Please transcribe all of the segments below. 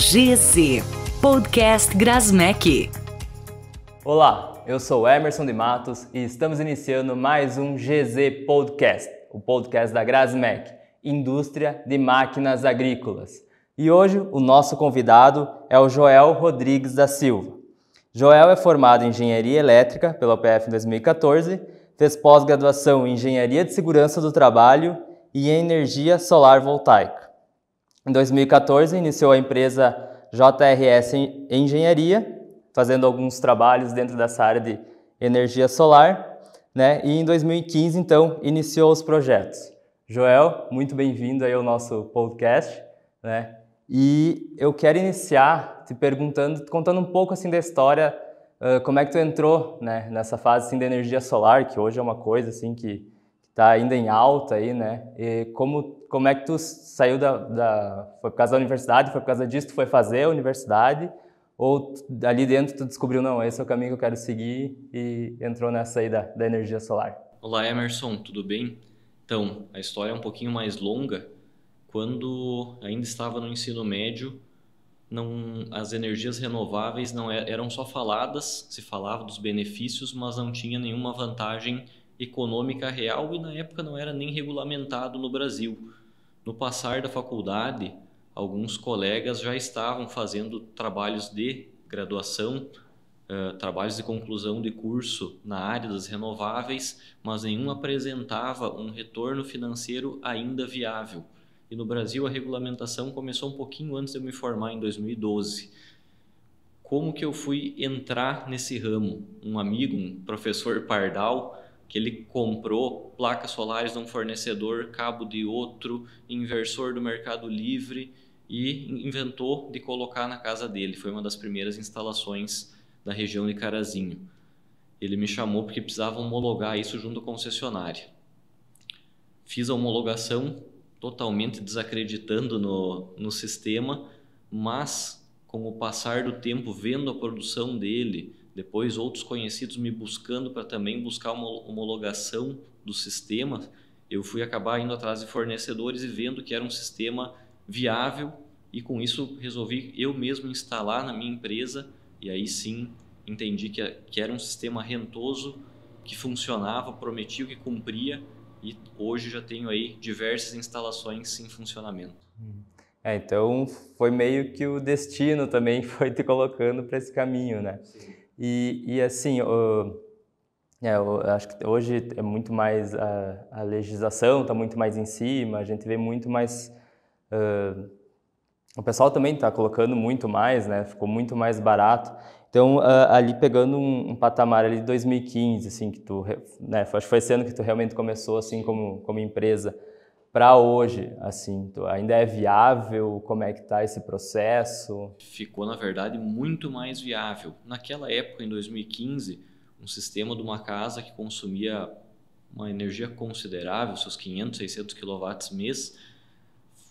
GZ, Podcast Grasmec. Olá, eu sou Emerson de Matos e estamos iniciando mais um GZ Podcast, o podcast da Grasmec, Indústria de Máquinas Agrícolas. E hoje o nosso convidado é o Joel Rodrigues da Silva. Joel é formado em Engenharia Elétrica pela UPF em 2014, fez pós-graduação em Engenharia de Segurança do Trabalho e em Energia Solar Voltaica. Em 2014, iniciou a empresa JRS Engenharia, fazendo alguns trabalhos dentro dessa área de energia solar, né? E em 2015, então, iniciou os projetos. Joel, muito bem-vindo aí ao nosso podcast, né? E eu quero iniciar te contando um pouco assim da história, como é que tu entrou, né, nessa fase assim da energia solar, que hoje é uma coisa assim que está ainda em alta aí, né? E como é que tu saiu foi por causa da universidade, foi por causa disso que tu foi fazer a universidade, ou ali dentro tu descobriu, não, esse é o caminho que eu quero seguir e entrou nessa aí da energia solar? Olá, Emerson, tudo bem? Então, a história é um pouquinho mais longa. Quando ainda estava no ensino médio, as energias renováveis não eram só faladas, se falava dos benefícios, mas não tinha nenhuma vantagem econômica real e na época não era nem regulamentado no Brasil. No passar da faculdade, alguns colegas já estavam fazendo trabalhos de graduação, trabalhos de conclusão de curso na área das renováveis, mas nenhum apresentava um retorno financeiro ainda viável. E no Brasil a regulamentação começou um pouquinho antes de eu me formar, em 2012. Como que eu fui entrar nesse ramo? Um amigo, um professor Pardal, que ele comprou placas solares de um fornecedor, cabo de outro, inversor do Mercado Livre e inventou de colocar na casa dele. Foi uma das primeiras instalações da região de Carazinho. Ele me chamou porque precisava homologar isso junto à concessionária. Fiz a homologação totalmente desacreditando no sistema, mas com o passar do tempo, vendo a produção dele, depois outros conhecidos me buscando para também buscar uma homologação do sistema, eu fui acabar indo atrás de fornecedores e vendo que era um sistema viável e com isso resolvi eu mesmo instalar na minha empresa e aí sim entendi que era um sistema rentoso, que funcionava, prometia o que cumpria e hoje já tenho aí diversas instalações em funcionamento. Então foi meio que o destino também foi te colocando para esse caminho, né? Sim. E assim, eu acho que hoje é muito mais a legislação está muito mais em cima, a gente vê muito mais, o pessoal também está colocando muito mais, né? Ficou muito mais barato. Então ali pegando um patamar ali de 2015, assim que tu, né? Acho que foi esse ano que tu realmente começou assim como empresa. Para hoje, assim, ainda é viável? Como é que está esse processo? Ficou, na verdade, muito mais viável. Naquela época, em 2015, um sistema de uma casa que consumia uma energia considerável, seus 500, 600 kW mês,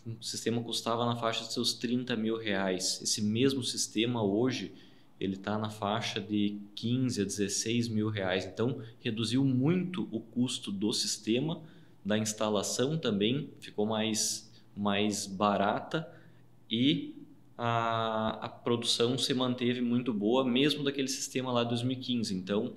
o sistema custava na faixa de seus R$30.000. Esse mesmo sistema, hoje, ele está na faixa de R$15.000 a R$16.000. Então, reduziu muito o custo do sistema, da instalação também ficou mais barata e a produção se manteve muito boa, mesmo daquele sistema lá de 2015. Então,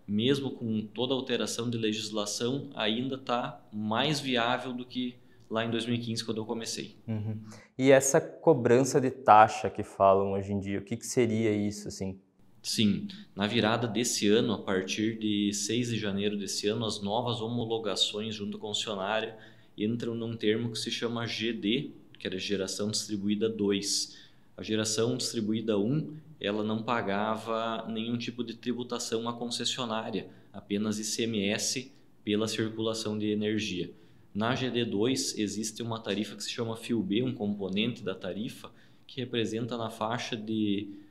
mesmo com toda a alteração de legislação, ainda está mais viável do que lá em 2015, quando eu comecei. Uhum. E essa cobrança de taxa que falam hoje em dia, o que seria isso, assim? Sim, na virada desse ano, a partir de 6 de janeiro desse ano, as novas homologações junto à concessionária entram num termo que se chama GD, que era Geração Distribuída 2. A Geração Distribuída 1, ela não pagava nenhum tipo de tributação à concessionária, apenas ICMS pela circulação de energia. Na GD2 existe uma tarifa que se chama FIUB, um componente da tarifa, que representa na faixa de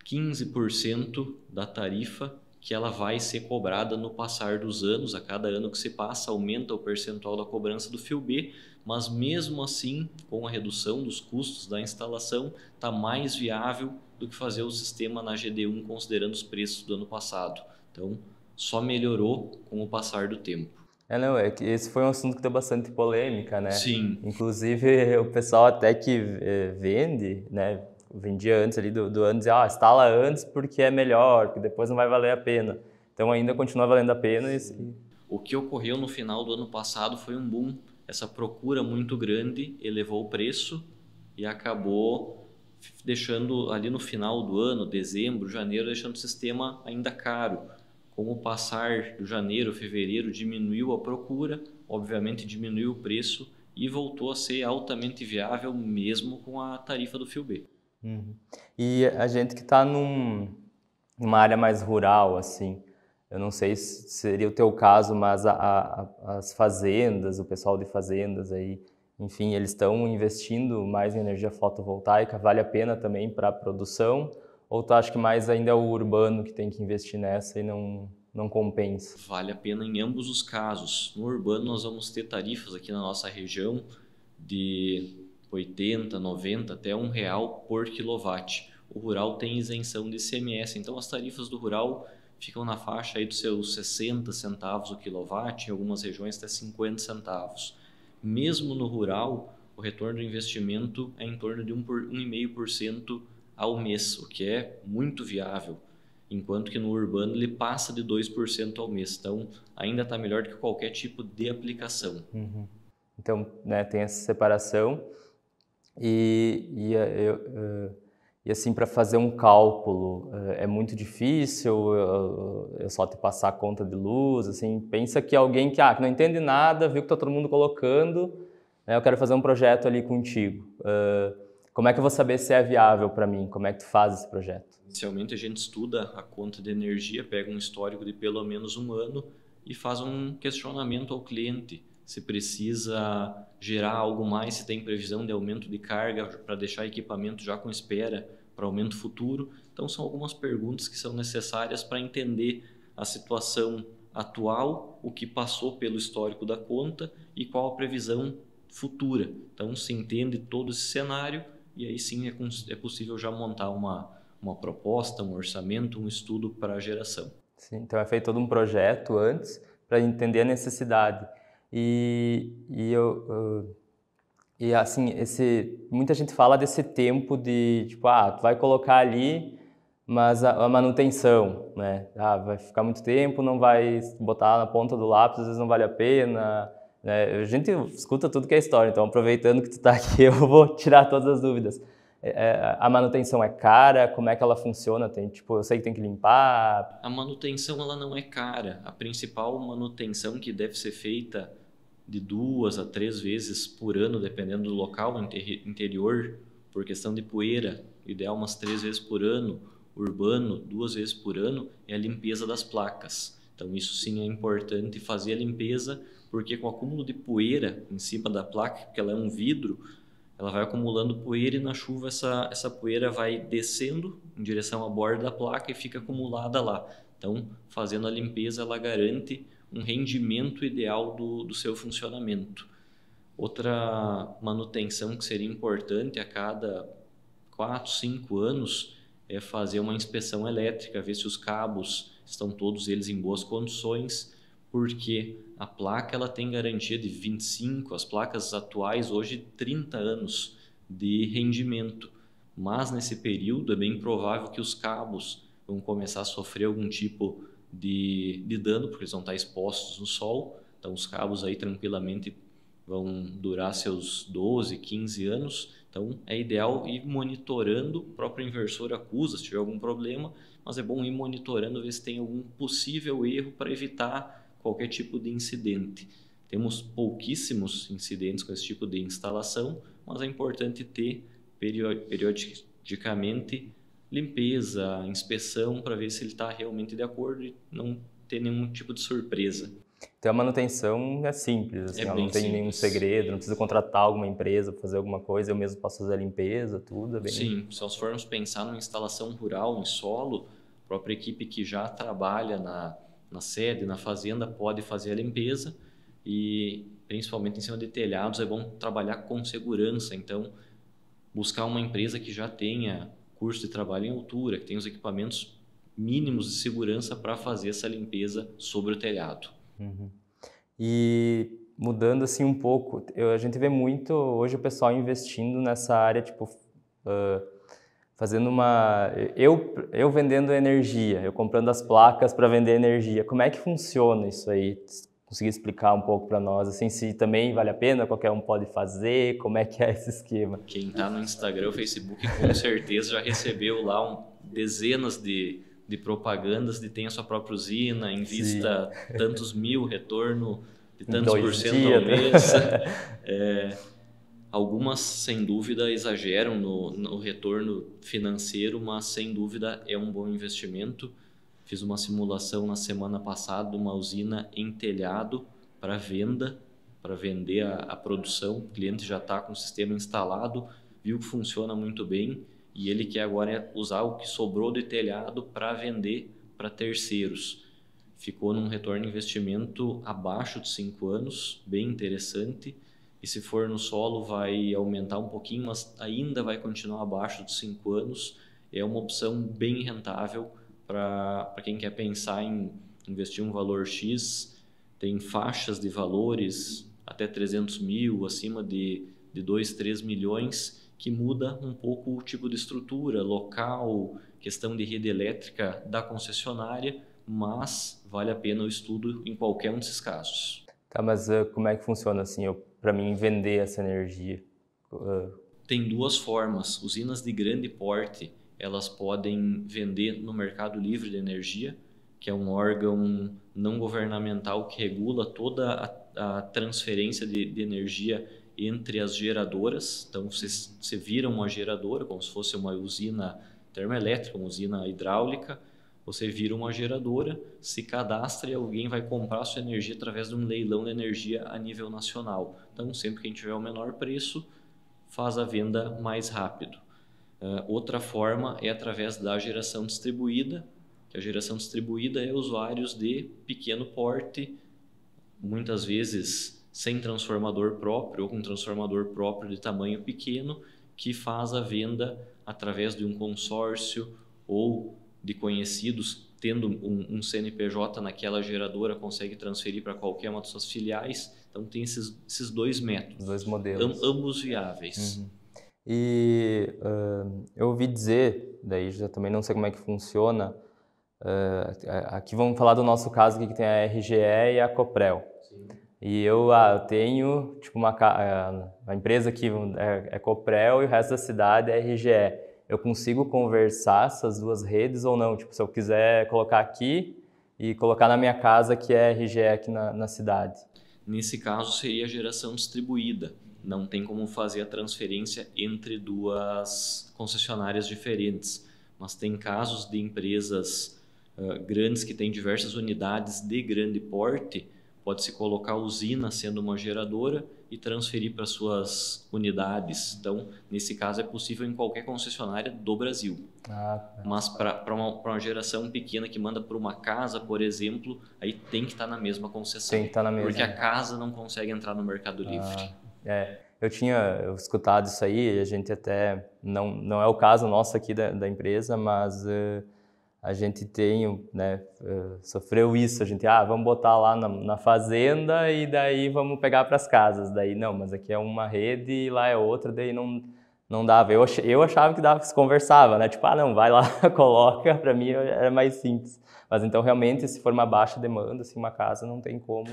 15% da tarifa que ela vai ser cobrada no passar dos anos. A cada ano que se passa, aumenta o percentual da cobrança do FIUB, mas mesmo assim, com a redução dos custos da instalação, está mais viável do que fazer o sistema na GD1, considerando os preços do ano passado. Então, só melhorou com o passar do tempo. Não, é que esse foi um assunto que deu bastante polêmica, né? Sim. Inclusive, o pessoal até que vende, né? vendia antes ali do ano, dizia, instala antes porque é melhor, porque depois não vai valer a pena. Então ainda continua valendo a pena. O que ocorreu no final do ano passado foi um boom. Essa procura muito grande elevou o preço e acabou deixando ali no final do ano, dezembro, janeiro, deixando o sistema ainda caro. Com o passar do janeiro, fevereiro, diminuiu a procura, obviamente diminuiu o preço e voltou a ser altamente viável mesmo com a tarifa do Fio B. E a gente que está numa área mais rural, assim, eu não sei se seria o teu caso, mas as fazendas, o pessoal de fazendas aí, enfim, eles estão investindo mais em energia fotovoltaica, vale a pena também para a produção? Ou tu acha que mais ainda é o urbano que tem que investir nessa e não compensa? Vale a pena em ambos os casos. No urbano nós vamos ter tarifas aqui na nossa região de 80, 90 até R$1 por quilowatt. O rural tem isenção de ICMS, então as tarifas do rural ficam na faixa aí dos seus 60 centavos o quilowatt, em algumas regiões até 50 centavos. Mesmo no rural, o retorno do investimento é em torno de 1,5% ao mês, o que é muito viável, enquanto que no urbano ele passa de 2% ao mês, então ainda está melhor do que qualquer tipo de aplicação. Então, né, tem essa separação e assim, para fazer um cálculo é muito difícil, eu só te passar a conta de luz, assim, pensa que alguém que não entende nada, viu que está todo mundo colocando, né, eu quero fazer um projeto ali contigo. Como é que eu vou saber se é viável para mim? Como é que tu faz esse projeto? Inicialmente a gente estuda a conta de energia, pega um histórico de pelo menos um ano e faz um questionamento ao cliente. Se precisa gerar algo mais, se tem previsão de aumento de carga para deixar equipamento já com espera para aumento futuro. Então são algumas perguntas que são necessárias para entender a situação atual, o que passou pelo histórico da conta e qual a previsão futura. Então se entende todo esse cenário e aí sim é possível já montar uma proposta, um orçamento, um estudo para a geração. Sim, então é feito todo um projeto antes para entender a necessidade. E assim, muita gente fala desse tempo de, tipo, tu vai colocar ali, mas a manutenção, né? Vai ficar muito tempo, não vai botar na ponta do lápis, às vezes não vale a pena, né? A gente escuta tudo que é história, então aproveitando que tu está aqui, eu vou tirar todas as dúvidas. A manutenção é cara? Como é que ela funciona? Eu sei que tem que limpar. A manutenção ela não é cara. A principal manutenção que deve ser feita de 2 a 3 vezes por ano, dependendo do local, no interior, por questão de poeira, ideal umas 3 vezes por ano, urbano 2 vezes por ano, é a limpeza das placas. Então isso sim é importante fazer a limpeza, porque com o acúmulo de poeira em cima da placa, porque ela é um vidro, ela vai acumulando poeira e na chuva essa poeira vai descendo em direção à borda da placa e fica acumulada lá. Então, fazendo a limpeza, ela garante um rendimento ideal do seu funcionamento. Outra manutenção que seria importante a cada 4, 5 anos é fazer uma inspeção elétrica, ver se os cabos estão todos eles em boas condições, porque a placa ela tem garantia de 25, as placas atuais hoje 30 anos de rendimento, mas nesse período é bem provável que os cabos vão começar a sofrer algum tipo de dano, porque eles vão estar expostos no sol, então os cabos aí tranquilamente vão durar seus 12, 15 anos, então é ideal ir monitorando, o próprio inversor acusa se tiver algum problema, mas é bom ir monitorando, ver se tem algum possível erro para evitar qualquer tipo de incidente. Temos pouquíssimos incidentes com esse tipo de instalação, mas é importante ter periodicamente limpeza, inspeção para ver se ele está realmente de acordo e não ter nenhum tipo de surpresa. Então a manutenção é simples, assim, não tem nenhum segredo, não precisa contratar alguma empresa para fazer alguma coisa, eu mesmo posso fazer a limpeza, tudo. Sim, se nós formos pensar numa instalação rural, em solo, a própria equipe que já trabalha na sede, na fazenda, pode fazer a limpeza e principalmente em cima de telhados é bom trabalhar com segurança, então buscar uma empresa que já tenha curso de trabalho em altura, que tenha os equipamentos mínimos de segurança para fazer essa limpeza sobre o telhado. E mudando assim um pouco, a gente vê muito hoje o pessoal investindo nessa área, tipo, fazendo eu vendendo energia, eu comprando as placas para vender energia. Como é que funciona isso aí? Conseguir explicar um pouco para nós, assim, se também vale a pena, qualquer um pode fazer, como é que é esse esquema? Quem está no Instagram, Facebook, com certeza já recebeu lá dezenas de propagandas de tem a sua própria usina, invista tantos mil, retorno de tantos % ao mês. Algumas, sem dúvida, exageram no retorno financeiro, mas sem dúvida é um bom investimento. Fiz uma simulação na semana passada de uma usina em telhado para venda, para vender a produção. O cliente já está com o sistema instalado, viu que funciona muito bem e ele quer agora usar o que sobrou de telhado para vender para terceiros. Ficou num retorno de investimento abaixo de 5 anos, bem interessante. E se for no solo vai aumentar um pouquinho, mas ainda vai continuar abaixo de 5 anos. É uma opção bem rentável para quem quer pensar em investir um valor X. Tem faixas de valores até 300 mil, acima de 2, 3 milhões, que muda um pouco o tipo de estrutura, local, questão de rede elétrica da concessionária, mas vale a pena o estudo em qualquer um desses casos. Tá, mas como é que funciona assim, para mim vender essa energia? Tem duas formas. Usinas de grande porte, elas podem vender no Mercado Livre de Energia, que é um órgão não governamental que regula toda a transferência de energia entre as geradoras. Então, você vira uma geradora, como se fosse uma usina termoelétrica, uma usina hidráulica, você vira uma geradora, se cadastra e alguém vai comprar a sua energia através de um leilão de energia a nível nacional. Então, sempre que a gente tiver o menor preço, faz a venda mais rápido. Outra forma é através da geração distribuída, que a geração distribuída é usuários de pequeno porte, muitas vezes sem transformador próprio ou com transformador próprio de tamanho pequeno, que faz a venda através de um consórcio ou de conhecidos, tendo um CNPJ naquela geradora, consegue transferir para qualquer uma de suas filiais. Então tem esses dois métodos, dois modelos, ambos viáveis. Uhum. E eu ouvi dizer, daí já também não sei como é que funciona, aqui vamos falar do nosso caso aqui, que tem a RGE e a Coprel. Sim. E eu tenho tipo a empresa aqui é Coprel e o resto da cidade é RGE. Eu consigo conversar essas duas redes ou não? Tipo, se eu quiser colocar aqui e colocar na minha casa que é RGE aqui na cidade. Nesse caso seria a geração distribuída. Não tem como fazer a transferência entre duas concessionárias diferentes. Mas tem casos de empresas grandes que têm diversas unidades de grande porte. Pode-se colocar a usina sendo uma geradora e transferir para suas unidades. Então, nesse caso, é possível em qualquer concessionária do Brasil. Mas para uma geração pequena que manda para uma casa, por exemplo, aí tem que estar na mesma concessão. Tem que estar na mesma. Porque a casa não consegue entrar no Mercado Livre. Eu tinha escutado isso aí, a gente até, não é o caso nosso aqui da empresa, mas a gente tem, né, sofreu isso, a gente, vamos botar lá na fazenda e daí vamos pegar para as casas, daí não, mas aqui é uma rede e lá é outra, daí não dava. Eu achava que dava, que se conversava, né, tipo, não, vai lá, coloca, para mim era mais simples. Mas então realmente, se for uma baixa demanda, assim, uma casa não tem como.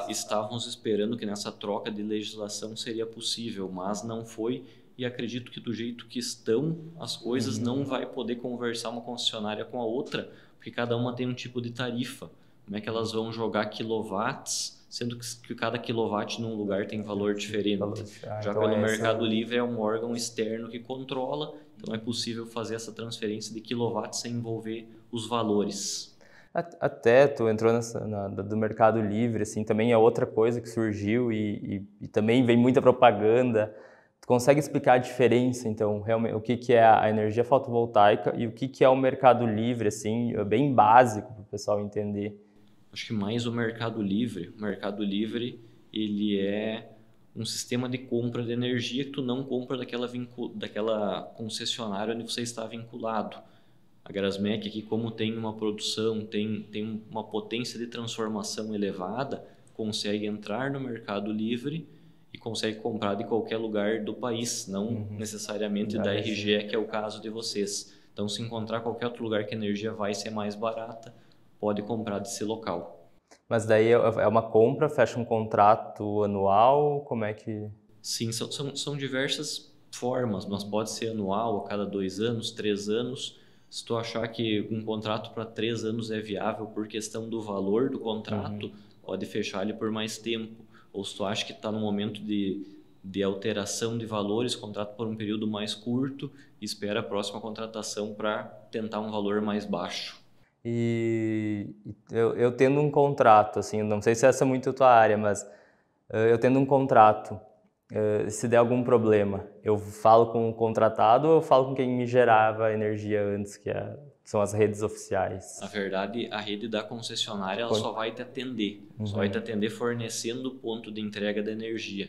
Estávamos esperando que nessa troca de legislação seria possível, mas não foi. E acredito que do jeito que estão as coisas, não vai poder conversar uma concessionária com a outra, porque cada uma tem um tipo de tarifa. Como é que elas vão jogar quilowatts, sendo que cada quilowatt num lugar tem valor diferente? Já pelo Mercado Livre é um órgão externo que controla, então é possível fazer essa transferência de quilowatts sem envolver os valores. Até tu entrou do Mercado Livre, assim, também é outra coisa que surgiu e também vem muita propaganda. Tu consegue explicar a diferença, então, realmente, o que é a energia fotovoltaica e o que é o Mercado Livre, assim, bem básico para o pessoal entender? Acho que mais o Mercado Livre. O Mercado Livre, ele é um sistema de compra de energia que tu não compra daquela concessionária onde você está vinculado. A Grasmec aqui, como tem uma produção, tem uma potência de transformação elevada, consegue entrar no Mercado Livre e consegue comprar de qualquer lugar do país, não necessariamente da RGE, que é o caso de vocês. Então, se encontrar qualquer outro lugar que a energia vai ser mais barata, pode comprar desse local. Mas daí é uma compra, fecha um contrato anual, como é que... Sim, são diversas formas, mas pode ser anual, a cada 2 anos, 3 anos. Se tu achar que um contrato para 3 anos é viável por questão do valor do contrato, pode fechar ele por mais tempo. Ou se tu acha que está no momento de alteração de valores, contrato por um período mais curto, espera a próxima contratação para tentar um valor mais baixo. E eu tendo um contrato, assim, não sei se essa é muito a tua área, mas eu tendo um contrato, se der algum problema, eu falo com o contratado ou eu falo com quem me gerava a energia antes, são as redes oficiais? Na verdade, a rede da concessionária ela só vai te atender. Só vai te atender fornecendo o ponto de entrega da energia.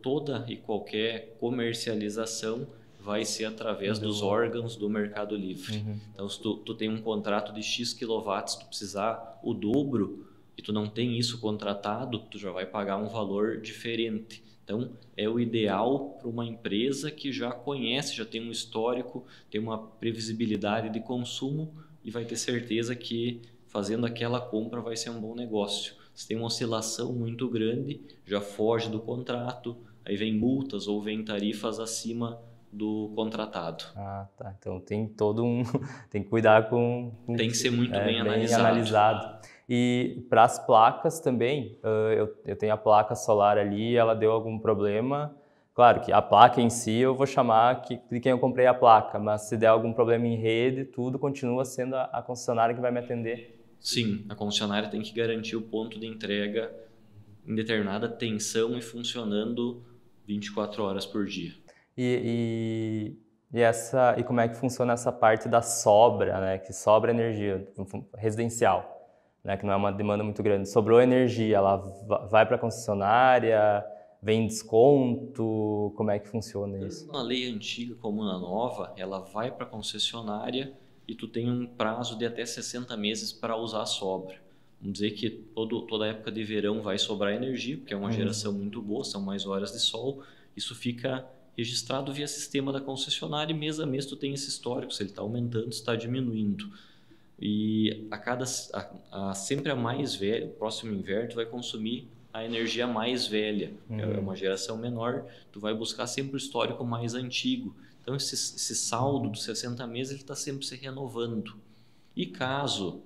Toda e qualquer comercialização vai ser através dos órgãos do Mercado Livre. Então, se tu tem um contrato de X quilowatts, tu precisar o dobro e tu não tem isso contratado, tu já vai pagar um valor diferente. Então, é o ideal para uma empresa que já conhece, já tem um histórico, tem uma previsibilidade de consumo e vai ter certeza que fazendo aquela compra vai ser um bom negócio. Se tem uma oscilação muito grande, já foge do contrato, aí vem multas ou vem tarifas acima do contratado. Ah, tá. Então tem todo um... tem que cuidar com... Tem que ser muito bem analisado. E para as placas também, eu tenho a placa solar ali, ela deu algum problema. Claro que a placa em si eu vou chamar de quem eu comprei a placa, mas se der algum problema em rede, tudo continua sendo a concessionária que vai me atender. Sim, a concessionária tem que garantir o ponto de entrega em determinada tensão e funcionando 24 horas por dia. E como é que funciona essa parte da sobra, né? Que sobra energia residencial, né? Que não é uma demanda muito grande. Sobrou energia, ela vai para a concessionária, vem desconto, como é que funciona isso? Na lei antiga como na nova, ela vai para a concessionária e tu tem um prazo de até 60 meses para usar a sobra. Vamos dizer que toda época de verão vai sobrar energia, porque é uma geração muito boa, são mais horas de sol. Isso fica registrado via sistema da concessionária e mês a mês tu tem esse histórico, se ele está aumentando, se está diminuindo. E sempre a mais velha, o próximo inverno tu vai consumir a energia mais velha, é uma geração menor, tu vai buscar sempre o histórico mais antigo. Então esse saldo dos 60 meses ele está sempre se renovando. E caso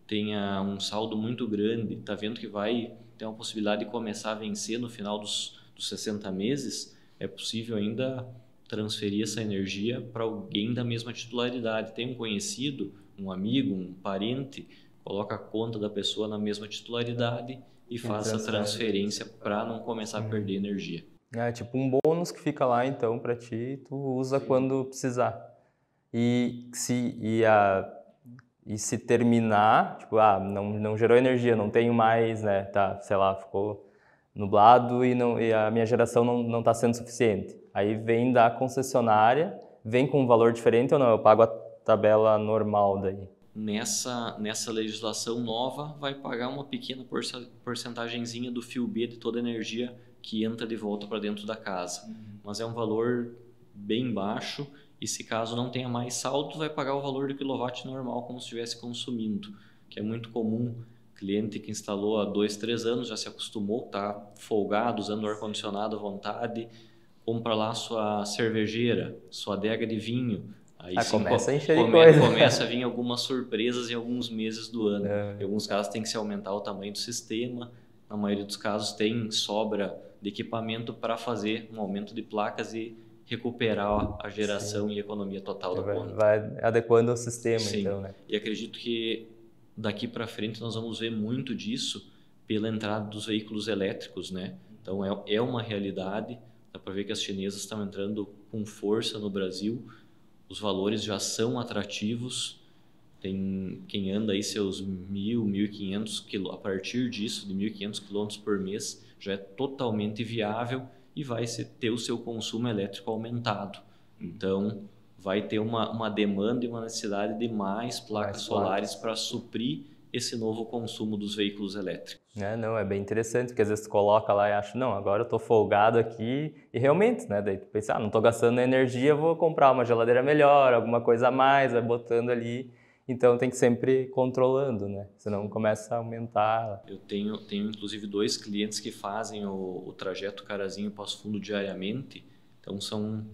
tenha um saldo muito grande, está vendo que vai ter uma possibilidade de começar a vencer no final dos 60 meses, é possível ainda transferir essa energia para alguém da mesma titularidade. Tem um conhecido, um amigo, um parente, coloca a conta da pessoa na mesma titularidade e faz essa transferência para não começar a perder energia. É tipo um bônus que fica lá então para ti, tu usa quando precisar. E se terminar, tipo, não gerou energia, não tenho mais, né? Tá, sei lá, ficou nublado e a minha geração não está sendo suficiente. Aí vem da concessionária, vem com um valor diferente ou não? Eu pago a tabela normal daí. Nessa legislação nova, vai pagar uma pequena porcentagenzinha do fio B de toda a energia que entra de volta para dentro da casa. Mas é um valor bem baixo e se caso não tenha mais saldo, vai pagar o valor do quilowatt normal como se estivesse consumindo, que é muito comum. Cliente que instalou há 2, 3 anos já se acostumou, está folgado, usando o ar-condicionado à vontade, compra lá sua cervejeira, sua adega de vinho. Aí começa a encher de coisa. Começa a vir algumas surpresas em alguns meses do ano. Em alguns casos tem que se aumentar o tamanho do sistema, na maioria dos casos tem sobra de equipamento para fazer um aumento de placas e recuperar a geração e economia total da conta. Vai adequando o sistema, Sim. Então, né? E acredito que daqui para frente nós vamos ver muito disso pela entrada dos veículos elétricos, né? Então é uma realidade, dá para ver que as chinesas estão entrando com força no Brasil, os valores já são atrativos, tem quem anda aí seus 1.000, 1.500 km, a partir disso, de 1.500 km por mês, já é totalmente viável e vai ter o seu consumo elétrico aumentado. Então vai ter uma demanda e uma necessidade de mais placas solares para suprir esse novo consumo dos veículos elétricos. Não, é bem interessante, porque às vezes tu coloca lá e acha, não, agora eu tô folgado aqui, e realmente, né, daí tu pensa, não tô gastando energia, vou comprar uma geladeira melhor, alguma coisa a mais, vai botando ali, então tem que sempre ir controlando, né, senão começa a aumentar. Eu tenho inclusive 2 clientes que fazem o trajeto Carazinho-Passo Fundo diariamente, então são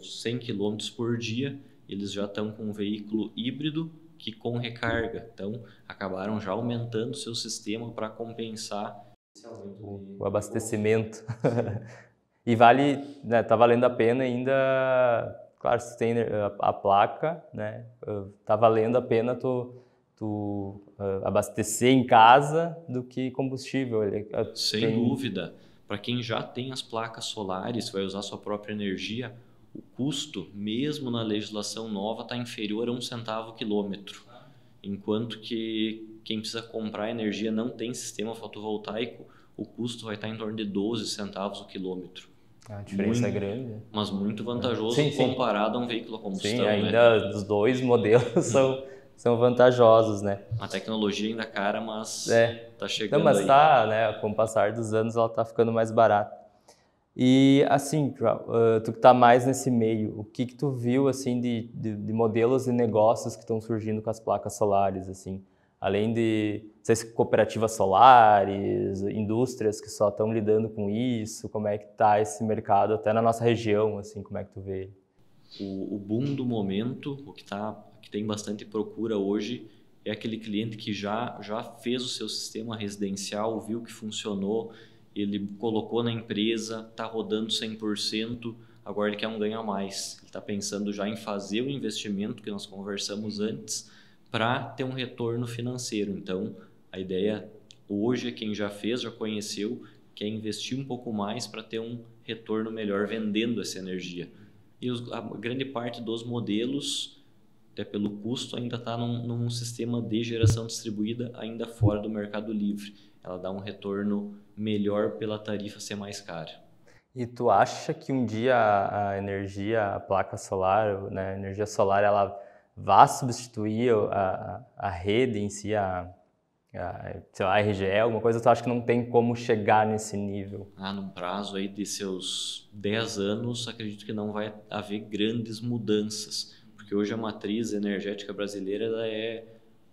100 km por dia, eles já estão com um veículo híbrido, que com recarga, então acabaram já aumentando o seu sistema para compensar o abastecimento. E vale, né, tá valendo a pena ainda, claro, se tem a placa, né, tá valendo a pena tu abastecer em casa do que combustível. Sem dúvida, para quem já tem as placas solares, vai usar sua própria energia, o custo, mesmo na legislação nova, está inferior a 1 centavo o quilômetro. Enquanto que quem precisa comprar energia não tem sistema fotovoltaico, o custo vai estar em torno de 12 centavos o quilômetro. A diferença é grande. Mas muito vantajoso comparado a um veículo a combustão. Sim, ainda os 2 modelos são vantajosos, né? A tecnologia ainda é cara, mas está chegando aí. Não, mas tá, né? Com o passar dos anos ela está ficando mais barata. E assim, tu que está mais nesse meio, o que tu viu assim de modelos e negócios que estão surgindo com as placas solares, assim, além de, não sei se cooperativas solares, indústrias que só estão lidando com isso, como é que está esse mercado até na nossa região, assim, como é que tu vê? O boom do momento, que tem bastante procura hoje, é aquele cliente que já fez o seu sistema residencial, viu que funcionou, ele colocou na empresa, está rodando 100%, agora ele quer um ganho a mais. Ele está pensando já em fazer o investimento que nós conversamos antes para ter um retorno financeiro. Então, a ideia hoje é quem já fez, já conheceu, quer investir um pouco mais para ter um retorno melhor vendendo essa energia. E a grande parte dos modelos, até pelo custo, ainda está num sistema de geração distribuída ainda fora do Mercado Livre. Ela dá um retorno melhor pela tarifa ser mais cara. E tu acha que um dia a energia, a placa solar, né, a energia solar, ela vai substituir a rede em si, sei lá, a RGE, alguma coisa? Tu acha que não tem como chegar nesse nível? Num prazo aí de seus 10 anos, acredito que não vai haver grandes mudanças, porque hoje a matriz energética brasileira ela é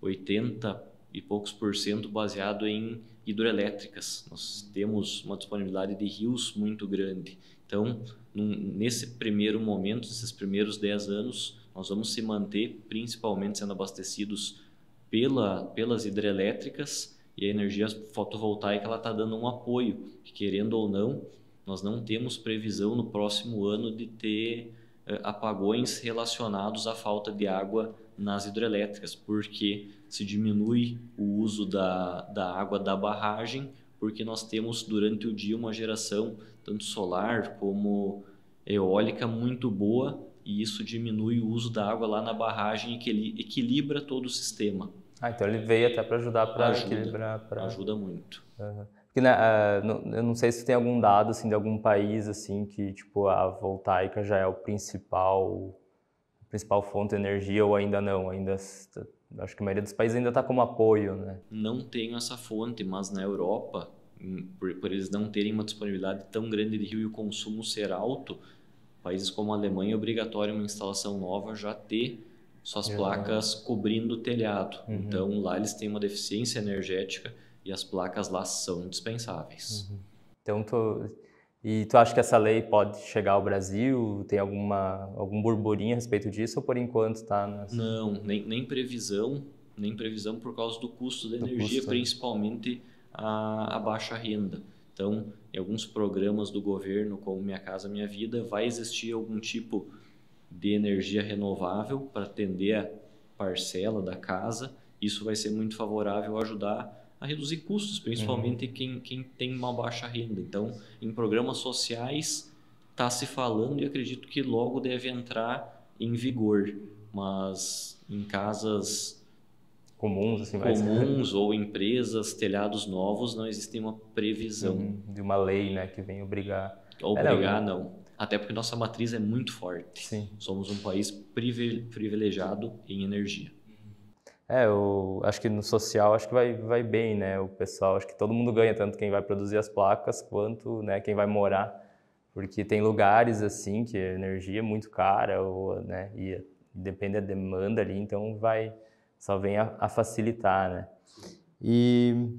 80 e poucos % baseado em hidroelétricas. Nós temos uma disponibilidade de rios muito grande. Então, nesse primeiro momento, nesses primeiros 10 anos, nós vamos se manter principalmente sendo abastecidos pelas hidrelétricas, e a energia fotovoltaica está dando um apoio, que, querendo ou não, nós não temos previsão no próximo ano de ter apagões relacionados à falta de água nas hidrelétricas, porque se diminui o uso da água da barragem, porque nós temos durante o dia uma geração tanto solar como eólica muito boa, e isso diminui o uso da água lá na barragem e equilibra todo o sistema. Então ele veio até para ajudar para equilibrar. Ajuda muito. Uhum. Porque, né, eu não sei se tem algum dado assim, de algum país assim, que tipo, a voltaica já é a principal fonte de energia, ou ainda não? Acho que a maioria dos países ainda está como apoio, né? Não tenho essa fonte, mas na Europa, por eles não terem uma disponibilidade tão grande de rio e o consumo ser alto, países como a Alemanha é obrigatório uma instalação nova já ter suas placas cobrindo o telhado. Uhum. Então lá eles têm uma deficiência energética e as placas lá são indispensáveis. Uhum. Então tu acha que essa lei pode chegar ao Brasil? Tem algum burburinho a respeito disso, ou por enquanto está... Não, nem previsão por causa do custo da energia, principalmente a baixa renda. Então, em alguns programas do governo, como Minha Casa Minha Vida, vai existir algum tipo de energia renovável para atender a parcela da casa. Isso vai ser muito favorável a ajudar a reduzir custos, principalmente quem tem uma baixa renda. Então, em programas sociais está se falando, e acredito que logo deve entrar em vigor, mas em casas comuns, assim, ou empresas, telhados novos, não existe uma previsão. De uma lei, né, que vem obrigar. Não. Até porque nossa matriz é muito forte. Sim. Somos um país privilegiado em energia. Eu acho que no social acho que vai bem, né? O pessoal, acho que todo mundo ganha, tanto quem vai produzir as placas quanto, né, quem vai morar. Porque tem lugares assim que a energia é muito cara, né, e depende da demanda ali, então só vem a facilitar, né? E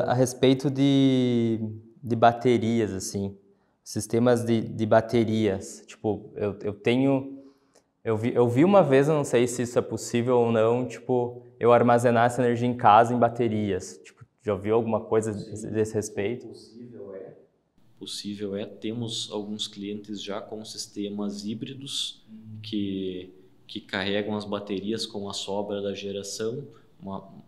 a respeito de baterias, assim, sistemas de baterias, tipo, eu vi uma vez, eu não sei se isso é possível ou não, tipo, eu armazenar essa energia em casa em baterias. Tipo, já ouviu alguma coisa desse respeito? Possível é. Temos alguns clientes já com sistemas híbridos que carregam as baterias com a sobra da geração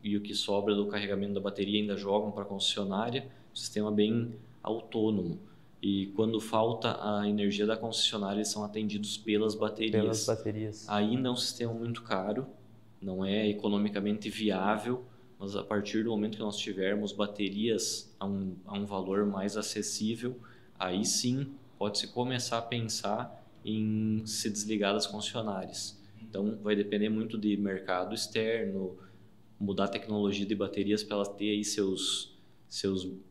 e o que sobra do carregamento da bateria ainda jogam para a concessionária. Um sistema bem autônomo. E quando falta a energia da concessionária, eles são atendidos pelas baterias. Ainda é um sistema muito caro, não é economicamente viável, mas a partir do momento que nós tivermos baterias a um valor mais acessível, aí sim pode-se começar a pensar em se desligar das concessionárias. Então vai depender muito de mercado externo, mudar a tecnologia de baterias para ela ter aí seus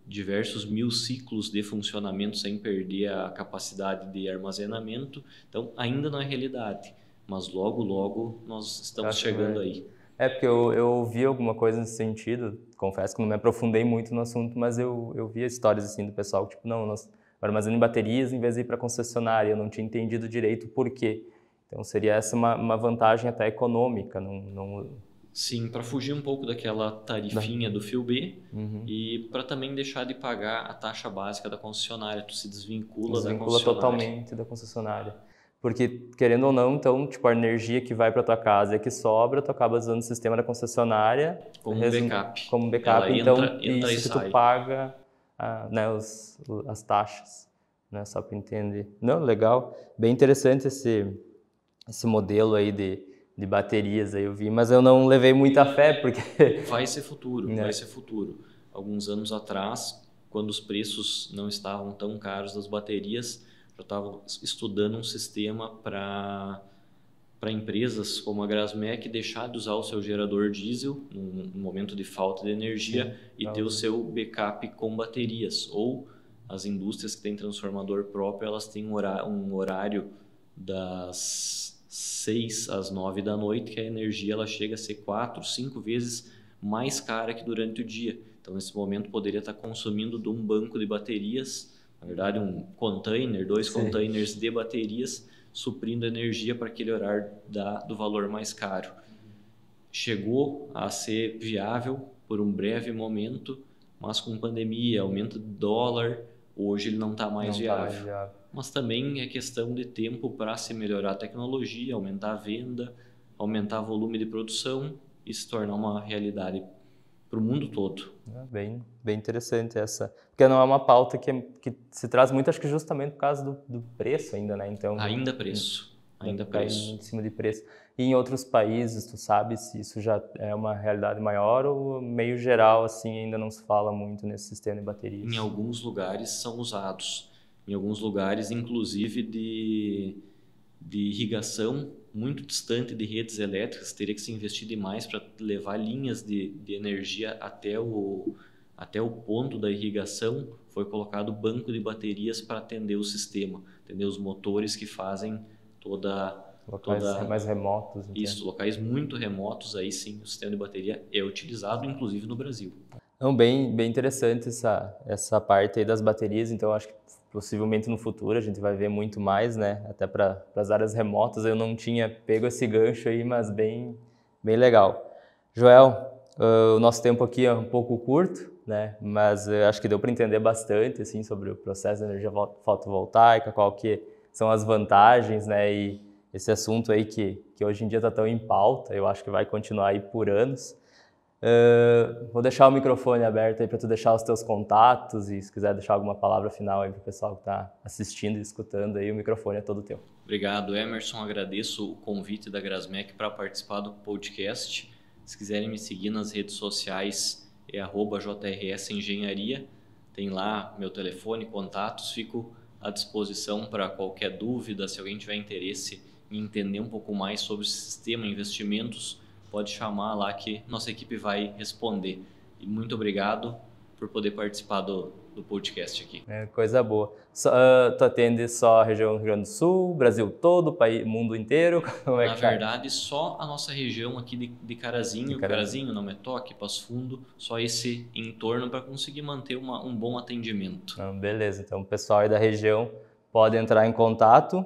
diversos 1000 ciclos de funcionamento sem perder a capacidade de armazenamento. Então ainda não é realidade, mas logo nós estamos chegando aí. Porque eu ouvi alguma coisa nesse sentido, confesso que não me aprofundei muito no assunto, mas eu vi histórias assim do pessoal, tipo, não, nós armazenamos em baterias em vez de ir para a concessionária, eu não tinha entendido direito o porquê. Então seria essa uma vantagem até econômica. Sim, para fugir um pouco daquela tarifinha do fio B e para também deixar de pagar a taxa básica da concessionária, tu se desvincula da concessionária. Totalmente da concessionária. Porque, querendo ou não, então, tipo, a energia que vai para tua casa e a que sobra, tu acaba usando o sistema da concessionária como backup. Como backup, ela então entra isso e que sai. tu paga, né, as taxas, né, só para entender. Não, legal, bem interessante esse modelo aí de baterias aí eu vi, mas eu não levei muita fé porque vai ser futuro. Alguns anos atrás, quando os preços não estavam tão caros das baterias, eu estava estudando um sistema para empresas como a Grasmec deixar de usar o seu gerador diesel no momento de falta de energia e ter o seu backup com baterias. Ou as indústrias que têm transformador próprio, elas têm um horário das 6 às 9 da noite, que a energia ela chega a ser 4, 5 vezes mais cara que durante o dia. Então, nesse momento, poderia estar consumindo de um banco de baterias, na verdade, um container, 2 containers de baterias, suprindo energia para aquele horário do valor mais caro. Chegou a ser viável por um breve momento, mas com pandemia, aumento do dólar, hoje ele não está mais viável. Mas também é questão de tempo para se melhorar a tecnologia, aumentar a venda, aumentar o volume de produção e se tornar uma realidade para o mundo todo. Bem interessante essa, porque não é uma pauta que se traz muito, acho que justamente por causa do preço ainda, né? Então, ainda preço. Em cima de preço. E em outros países, tu sabe se isso já é uma realidade maior ou meio geral, assim, ainda não se fala muito nesse sistema de baterias? Em alguns lugares são usados. Em alguns lugares, inclusive, de irrigação muito distante de redes elétricas, teria que se investir demais para levar linhas de energia até o ponto da irrigação. Foi colocado banco de baterias para atender o sistema, atender os motores que fazem locais mais remotos. Isso, locais muito remotos, aí sim o sistema de bateria é utilizado, inclusive no Brasil. Não, bem interessante essa parte aí das baterias, então acho que possivelmente no futuro a gente vai ver muito mais, né? Até para as áreas remotas eu não tinha pego esse gancho aí, mas bem legal. Joel, o nosso tempo aqui é um pouco curto, né? Mas eu acho que deu para entender bastante assim, sobre o processo de energia fotovoltaica, qual que são as vantagens, né? E esse assunto aí que hoje em dia está tão em pauta, eu acho que vai continuar aí por anos. Vou deixar o microfone aberto aí para tu deixar os teus contatos e se quiser deixar alguma palavra final aí para o pessoal que está assistindo e escutando aí, o microfone é todo teu. Obrigado, Emerson. Agradeço o convite da Grasmec para participar do podcast. Se quiserem me seguir nas redes sociais, é @JRS Engenharia. Tem lá meu telefone, contatos, fico à disposição para qualquer dúvida. Se alguém tiver interesse em entender um pouco mais sobre o sistema, investimentos, pode chamar lá que nossa equipe vai responder. E muito obrigado por poder participar do podcast aqui. Coisa boa. Tu atende só a região do Rio Grande do Sul, Brasil todo, país, mundo inteiro? Como é Na que verdade, só a nossa região aqui de Carazinho, Carazinho, Não Metoque, Passo Fundo, só esse entorno para conseguir manter um bom atendimento. Beleza, então o pessoal aí da região pode entrar em contato.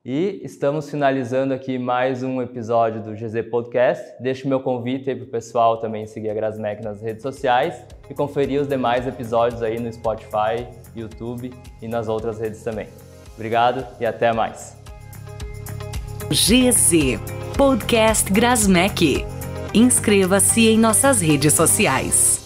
E estamos finalizando aqui mais um episódio do GZ Podcast. Deixo meu convite aí para o pessoal também seguir a Grasmec nas redes sociais e conferir os demais episódios aí no Spotify, YouTube e nas outras redes também. Obrigado e até mais. GZ Podcast Grasmec. Inscreva-se em nossas redes sociais.